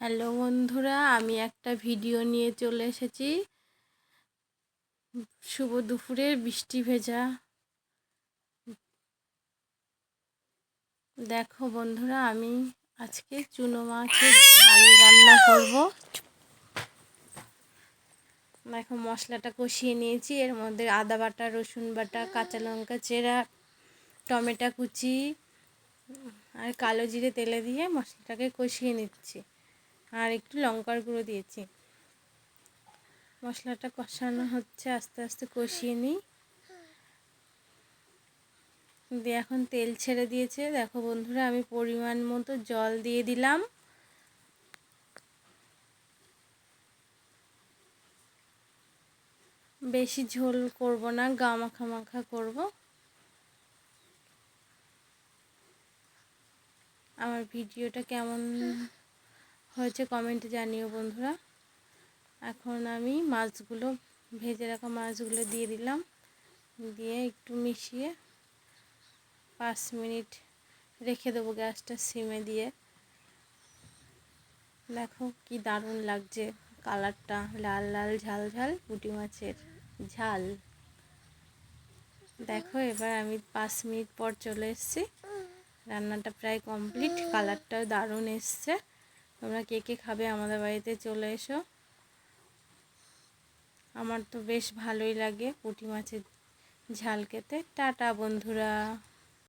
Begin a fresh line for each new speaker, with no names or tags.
Hello বন্ধুরা, আমি একটা ভিডিও নিয়ে চলে এসেছি। শুভ দুপুরের বৃষ্টি ভেজা। দেখো বন্ধুরা, আমি আজকে চুনো মাছের ঝাল রান্না করব। দেখো মশলাটা কষিয়ে নিয়েছি, এর মধ্যে আদা বাটা, রসুন বাটা, কাঁচা লঙ্কা চেরা, টমেটো কুচি আর কালো জিরে তেলে দিয়ে মশলাটাকে কষিয়ে নিচ্ছি। আর একটু লঙ্কার গুঁড়ো দিয়েছি। মশলাটা কষানো হচ্ছে, আস্তে আস্তে কষিয়ে নিই। দিয়ে এখন তেল ছেড়ে দিয়েছে। দেখো বন্ধুরা, আমি পরিমাণ মতো জল দিয়ে দিলাম। বেশি ঝোল করব না, গা মাখা মাখা করব। আমার ভিডিওটা কেমন হয়েছে কমেন্টে জানিও বন্ধুরা। এখন আমি মাছগুলো, ভেজে রাখা মাছগুলো দিয়ে দিলাম। দিয়ে একটু মিশিয়ে 5 মিনিট রেখে দেবো গ্যাসটা সিমে দিয়ে। দেখো কি দারুণ লাগছে কালারটা, লাল লাল ঝাল ঝাল পুঁটি মাছের ঝাল। দেখো এবার আমি 5 মিনিট পর চলে এসেছি। রান্নাটা প্রায় কমপ্লিট, কালারটাও দারুণ এসছে। তোমরা কে কে খাবে আমাদের বাড়িতে চলে এসো। আমার তো বেশ ভালোই লাগে পুঁটি মাছের ঝাল খেতে। টাটা বন্ধুরা।